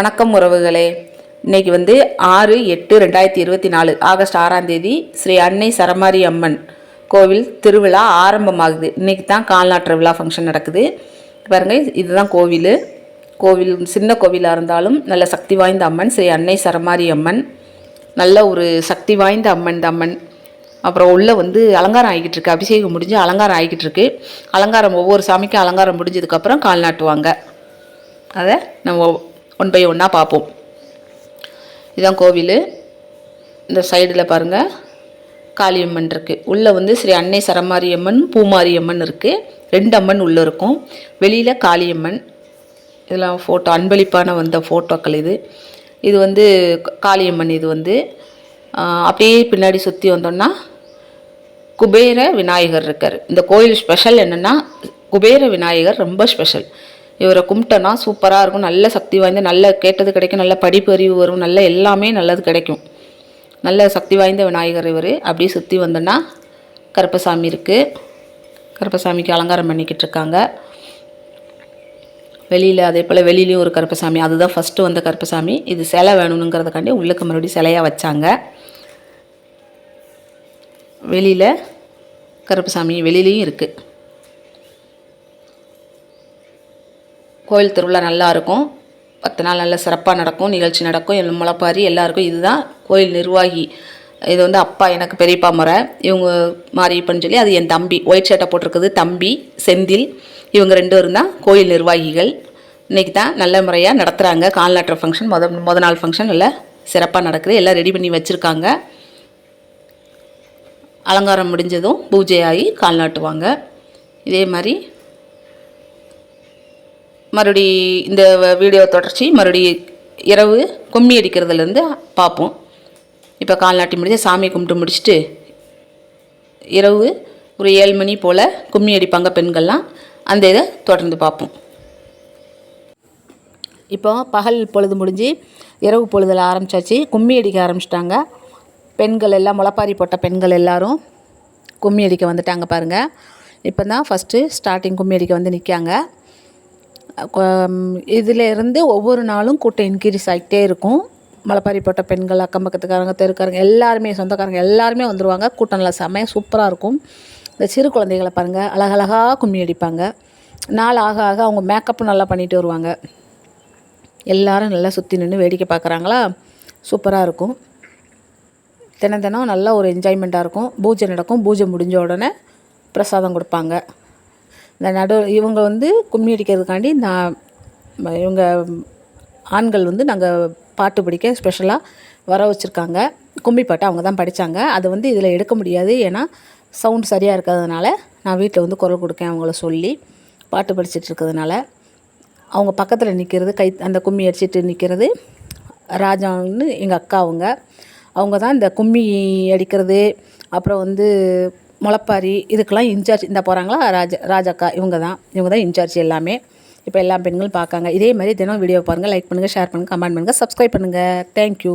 வணக்கம் உறவுகளே. இன்னைக்கு 6/8/2024 ஆகஸ்ட் 6ஆம் தேதி ஸ்ரீ அன்னை சரமாரி அம்மன் கோவில் திருவிழா ஆரம்பமாகுது. இன்னைக்கு தான் கால்நாட்டு விழா ஃபங்க்ஷன் நடக்குது. பாருங்க, இதுதான் கோவில் சின்ன கோவிலாக இருந்தாலும் நல்ல சக்தி வாய்ந்த அம்மன் ஸ்ரீ அன்னை சரமாரி அம்மன். நல்ல ஒரு சக்தி வாய்ந்த அம்மன். அப்புறம் உள்ளே அலங்காரம் ஆகிக்கிட்டு இருக்கு. அபிஷேகம் முடிஞ்சு அலங்காரம் ஆகிக்கிட்டு இருக்கு. அலங்காரம் ஒவ்வொரு சாமிக்கும் அலங்காரம் முடிஞ்சதுக்கப்புறம் கால் நாட்டுவாங்க. அதை நம்ம ஒன் பை ஒன்றா பார்ப்போம். இதுதான் கோவில். இந்த சைடில் பாருங்கள், காளியம்மன் இருக்குது. உள்ளே ஸ்ரீ அன்னை சரமாரி அம்மன், பூமாரி அம்மன் இருக்குது. 2 அம்மன் உள்ளே இருக்கும். வெளியில் காளியம்மன். இதெல்லாம் ஃபோட்டோ, அன்பளிப்பான வந்த ஃபோட்டோக்கள். இது காளியம்மன். இது அப்படியே பின்னாடி சுற்றி வந்தோம்னா குபேர விநாயகர் இருக்கார். இந்த கோயில் ஸ்பெஷல் என்னென்னா, குபேர விநாயகர் ரொம்ப ஸ்பெஷல். இவரை கும்பிட்டோன்னா சூப்பராக இருக்கும். நல்ல சக்தி வாய்ந்த, நல்ல கேட்டது கிடைக்கும், நல்ல படிப்பறிவு வரும், நல்ல எல்லாமே நல்லது கிடைக்கும். நல்ல சக்தி வாய்ந்த விநாயகர் இவர். அப்படியே சுற்றி வந்தோன்னா கருப்பசாமி இருக்குது. கருப்பசாமிக்கு அலங்காரம் பண்ணிக்கிட்டு இருக்காங்க. வெளியில் அதே போல் வெளியிலையும் ஒரு கருப்பசாமி. அதுதான் ஃபஸ்ட்டு வந்த கருப்பசாமி. இது சிலை வேணுங்கிறதுக்காண்டி உள்ளுக்கு மறுபடியும் சிலையாக வச்சாங்க. வெளியில் கருப்பசாமி வெளியிலையும் இருக்குது. கோயில் திருவிழா நல்லாயிருக்கும். 10 நாள் நல்ல சிறப்பாக நடக்கும். நிகழ்ச்சி நடக்கும். முளைப்பாரி எல்லாருக்கும். இதுதான் கோயில் நிர்வாகி. இது அப்பா, எனக்கு பெரியப்பா முறை. இவங்க மாரியப்பன்னு சொல்லி, அது என் தம்பி. ஒயிட் ஷர்ட்டை போட்டிருக்குது தம்பி செந்தில். இவங்க 2 பேரும் தான் கோயில் நிர்வாகிகள். இன்றைக்கி தான் நல்ல முறையாக நடத்துகிறாங்க. கால்நாட்டுற ஃபங்க்ஷன் முத நாள் ஃபங்க்ஷன் நல்லா சிறப்பாக நடக்குது. எல்லாம் ரெடி பண்ணி வச்சுருக்காங்க. அலங்காரம் முடிஞ்சதும் பூஜை ஆகி கால் நாட்டுவாங்க. இதே மாதிரி மறுபடி இந்த வீடியோ தொடர்ச்சி மறுபடி இரவு கும்மி அடிக்கிறதுலேருந்து பார்ப்போம். இப்போ கால் நாட்டி முடிஞ்சு சாமி கும்பிட்டு முடிச்சுட்டு இரவு ஒரு 7 மணி போல் கும்மி அடிப்பாங்க பெண்கள்லாம். அந்த இதை தொடர்ந்து பார்ப்போம். இப்போ பகல் பொழுது முடிஞ்சு இரவு பொழுதில் ஆரம்பித்தாச்சு. கும்மி அடிக்க ஆரம்பிச்சிட்டாங்க. பெண்கள் எல்லாம், முளைப்பாரி போட்ட பெண்கள் எல்லோரும் கும்மி அடிக்க வந்துட்டாங்க. பாருங்கள், இப்போ தான் ஃபஸ்ட்டு ஸ்டார்டிங் கும்மி அடிக்க நிற்காங்க. இதிலேருந்து ஒவ்வொரு நாளும் கூட்டம் இன்க்ரீஸ் ஆகிட்டே இருக்கும். முளைப்பாரி போட்ட பெண்கள், அக்கம் பக்கத்துக்காரங்க, தெருக்காரங்க எல்லாருமே, சொந்தக்காரங்க எல்லாருமே வந்துடுவாங்க. கூட்டம் நல்லா செமையாக சூப்பராக இருக்கும். இந்த சிறு குழந்தைகளை பாருங்கள், அழகழகாக கும்மி அடிப்பாங்க. நாள் ஆக ஆக அவங்க மேக்கப்பும் நல்லா பண்ணிட்டு வருவாங்க. எல்லோரும் நல்லா சுற்றி நின்று வேடிக்கை பார்க்குறாங்களா, சூப்பராக இருக்கும். தினம் நல்லா ஒரு என்ஜாய்மெண்ட்டாக இருக்கும். பூஜை நடக்கும். பூஜை முடிஞ்ச உடனே பிரசாதம் கொடுப்பாங்க. இந்த இவங்க கும்மி அடிக்கிறதுக்காண்டி இவங்க ஆண்கள் நாங்கள் பாட்டு படிக்க ஸ்பெஷலாக வர வச்சுருக்காங்க. கும்மி பாட்டு அவங்க தான் படித்தாங்க. அது இதில் எடுக்க முடியாது, ஏன்னா சவுண்ட் சரியாக இருக்கிறதுனால. நான் வீட்டில் குரல் கொடுக்கேன் அவங்கள சொல்லி. பாட்டு படிச்சுட்டு இருக்கிறதுனால அவங்க பக்கத்தில் நிற்கிறது, அந்த கும்மி அடிச்சுட்டு நிற்கிறது ராஜான்னு எங்கள் அக்கா. அவங்க தான் இந்த கும்மி அடிக்கிறது, அப்புறம் முளைப்பாரி இதுக்கெல்லாம் இன்சார்ஜ். இந்த போகிறாங்களா ராஜாக்கா, இவங்க தான் இன்சார்ஜ் எல்லாமே. இப்போ எல்லா பெண்களும் பார்க்காங்க. இதே மாதிரி தினம் வீடியோ பாருங்கள். லைக் பண்ணுங்கள், ஷேர் பண்ணுங்கள், கமெண்ட் பண்ணுங்கள், சப்ஸ்கிரைப் பண்ணுங்கள். தேங்க்யூ.